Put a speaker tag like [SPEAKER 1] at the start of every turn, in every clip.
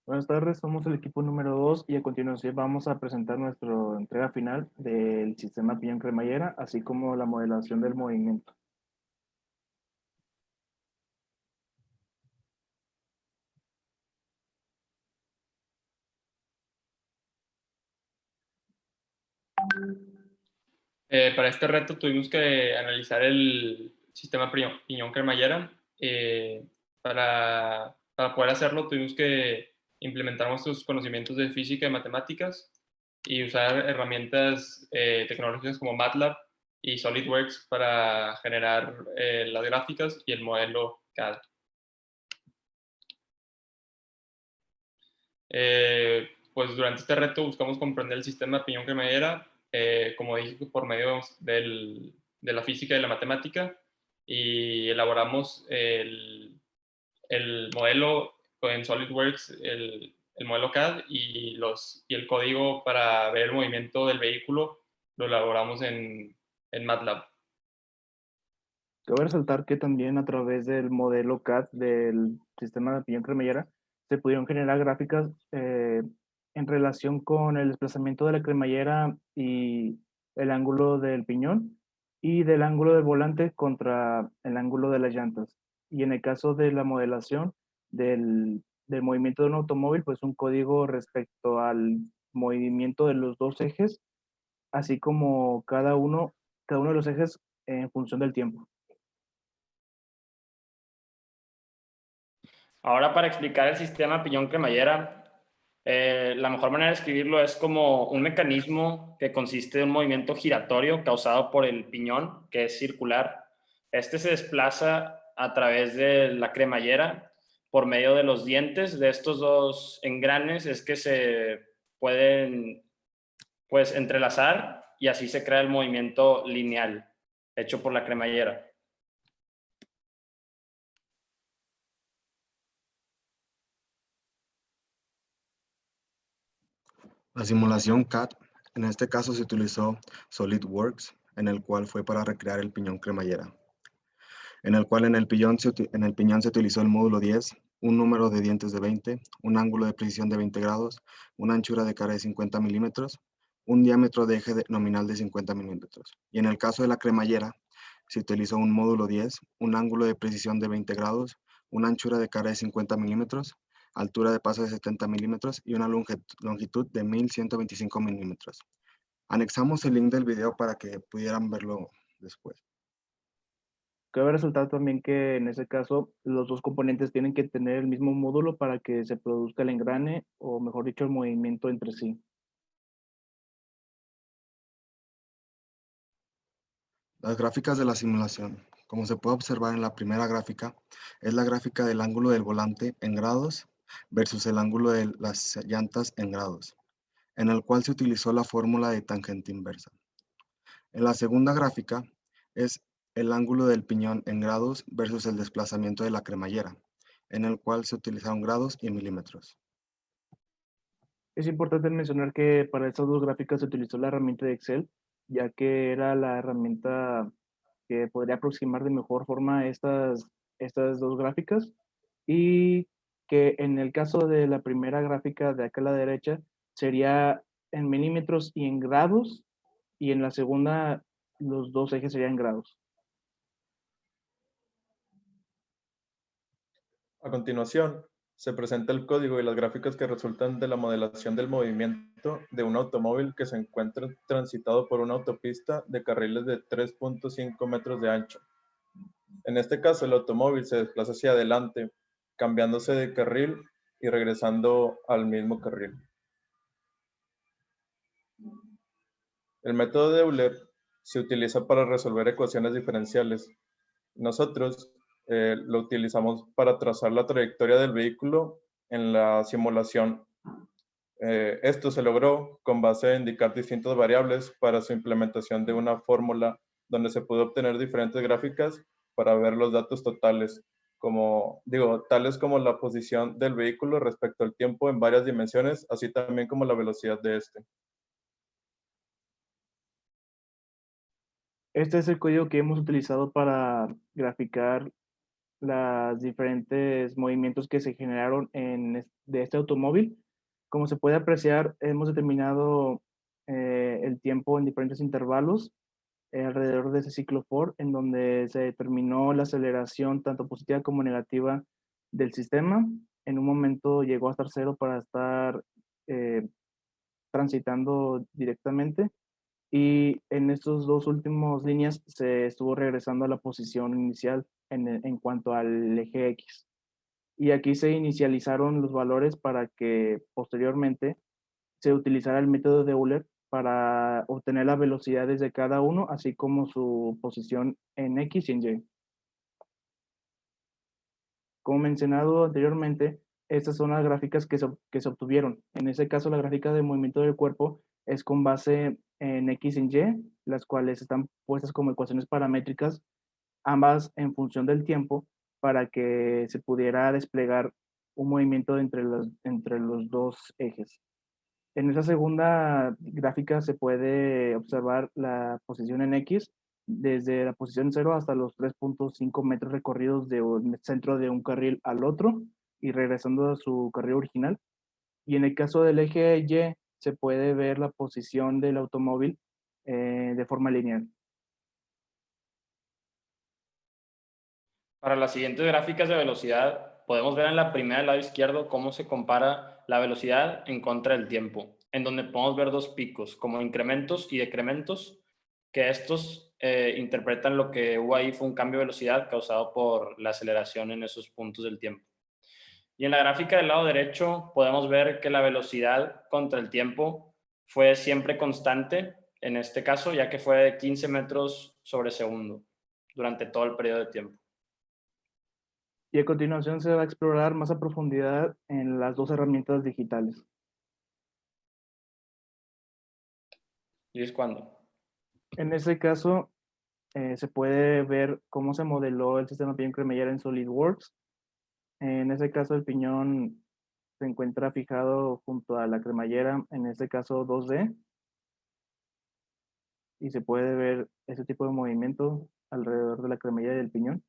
[SPEAKER 1] Buenas tardes, somos el equipo número 2 y a continuación vamos a presentar nuestra entrega final del sistema piñón-cremallera, así como la modelación del movimiento.
[SPEAKER 2] Para este reto tuvimos que analizar el sistema piñón-cremallera. Para poder hacerlo tuvimos que implementar nuestros conocimientos de física y matemáticas y usar herramientas tecnológicas como MATLAB y SolidWorks para generar las gráficas y el modelo CAD. Pues durante este reto buscamos comprender el sistema piñón-cremallera, como dije, por medio de la física y la matemática, y elaboramos el modelo en SolidWorks, el modelo CAD y el código para ver el movimiento del vehículo lo elaboramos en MATLAB.
[SPEAKER 1] Cabe resaltar que también a través del modelo CAD del sistema de piñón-cremallera se pudieron generar gráficas en relación con el desplazamiento de la cremallera y el ángulo del piñón y del ángulo del volante contra el ángulo de las llantas. Y en el caso de la modelación del movimiento de un automóvil, pues un código respecto al movimiento de los dos ejes, así como cada uno de los ejes en función del tiempo.
[SPEAKER 3] Ahora, para explicar el sistema piñón-cremallera, la mejor manera de escribirlo es como un mecanismo que consiste en un movimiento giratorio causado por el piñón, que es circular. Este se desplaza a través de la cremallera por medio de los dientes de estos dos engranes, es que se pueden, pues, entrelazar y así se crea el movimiento lineal hecho por la cremallera.
[SPEAKER 4] La simulación CAD, en este caso se utilizó SolidWorks, en el cual fue para recrear el piñón cremallera, en el cual en el piñón se utilizó el módulo 10, un número de dientes de 20, un ángulo de precisión de 20 grados, una anchura de cara de 50 milímetros, un diámetro de eje nominal de 50 milímetros. Y en el caso de la cremallera, se utilizó un módulo 10, un ángulo de precisión de 20 grados, una anchura de cara de 50 milímetros, altura de paso de 70 milímetros y una longitud de 1125 milímetros. Anexamos el link del video para que pudieran verlo después.
[SPEAKER 1] Cabe resaltar también que en ese caso los dos componentes tienen que tener el mismo módulo para que se produzca el engrane o mejor dicho el movimiento entre sí.
[SPEAKER 4] Las gráficas de la simulación. Como se puede observar en la primera gráfica, es la gráfica del ángulo del volante en grados versus el ángulo de las llantas en grados, en el cual se utilizó la fórmula de tangente inversa. En la segunda gráfica es el ángulo del piñón en grados versus el desplazamiento de la cremallera, en el cual se utilizaron grados y milímetros.
[SPEAKER 1] Es importante mencionar que para estas dos gráficas se utilizó la herramienta de Excel, ya que era la herramienta que podría aproximar de mejor forma estas dos gráficas y que en el caso de la primera gráfica de acá a la derecha sería en milímetros y en grados y en la segunda los dos ejes serían en grados.
[SPEAKER 5] A continuación, se presenta el código y las gráficas que resultan de la modelación del movimiento de un automóvil que se encuentra transitado por una autopista de carriles de 3.5 metros de ancho. En este caso, el automóvil se desplaza hacia adelante, cambiándose de carril y regresando al mismo carril. El método de Euler se utiliza para resolver ecuaciones diferenciales. Nosotros lo utilizamos para trazar la trayectoria del vehículo en la simulación. Esto se logró con base en indicar distintas variables para su implementación de una fórmula donde se pudo obtener diferentes gráficas para ver los datos totales, tales como la posición del vehículo respecto al tiempo en varias dimensiones, así también como la velocidad de este.
[SPEAKER 1] Este es el código que hemos utilizado para graficar los diferentes movimientos que se generaron de este automóvil. Como se puede apreciar, hemos determinado el tiempo en diferentes intervalos alrededor de ese ciclo Ford, en donde se determinó la aceleración tanto positiva como negativa del sistema. En un momento llegó a estar cero para estar eh, transitando directamente, y en estos dos últimos líneas se estuvo regresando a la posición inicial en cuanto al eje X. Y aquí se inicializaron los valores para que posteriormente se utilizara el método de Euler para obtener las velocidades de cada uno, así como su posición en X y en Y. Como mencionado anteriormente, estas son las gráficas que se obtuvieron. En ese caso, la gráfica de movimiento del cuerpo es con base en X y en Y, las cuales están puestas como ecuaciones paramétricas, ambas en función del tiempo, para que se pudiera desplegar un movimiento entre los dos ejes. En esa segunda gráfica se puede observar la posición en X desde la posición 0 hasta los 3.5 metros recorridos de un centro de un carril al otro y regresando a su carril original. Y en el caso del eje Y se puede ver la posición del automóvil de forma lineal.
[SPEAKER 3] Para las siguientes gráficas de velocidad, podemos ver en la primera del lado izquierdo cómo se compara la velocidad en contra del tiempo, en donde podemos ver dos picos, como incrementos y decrementos, que estos interpretan lo que hubo ahí fue un cambio de velocidad causado por la aceleración en esos puntos del tiempo. Y en la gráfica del lado derecho podemos ver que la velocidad contra el tiempo fue siempre constante, en este caso, ya que fue de 15 metros sobre segundo durante todo el periodo de tiempo.
[SPEAKER 1] Y a continuación se va a explorar más a profundidad en las dos herramientas digitales.
[SPEAKER 3] ¿Y es cuándo?
[SPEAKER 1] En ese caso, se puede ver cómo se modeló el sistema piñón-cremallera en SolidWorks. En ese caso, el piñón se encuentra fijado junto a la cremallera, en este caso 2D, y se puede ver ese tipo de movimiento alrededor de la cremallera y del piñón.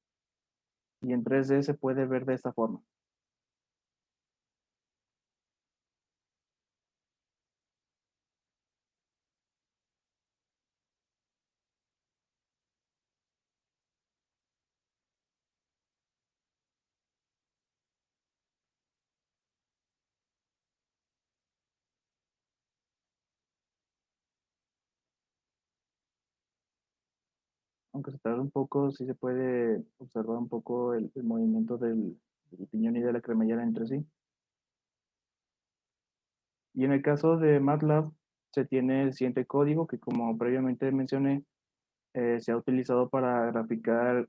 [SPEAKER 1] Y en 3D se puede ver de esta forma. Aunque se tarda un poco, sí se puede observar un poco el movimiento del piñón y de la cremallera entre sí. Y en el caso de MATLAB, se tiene el siguiente código que, como previamente mencioné, se ha utilizado para graficar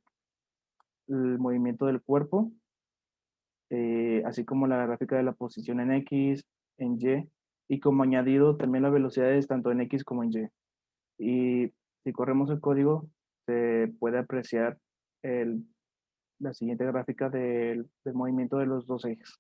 [SPEAKER 1] el movimiento del cuerpo, así como la gráfica de la posición en X, en Y, y como añadido también las velocidades tanto en X como en Y. Y si corremos el código, se puede apreciar la siguiente gráfica del movimiento de los dos ejes.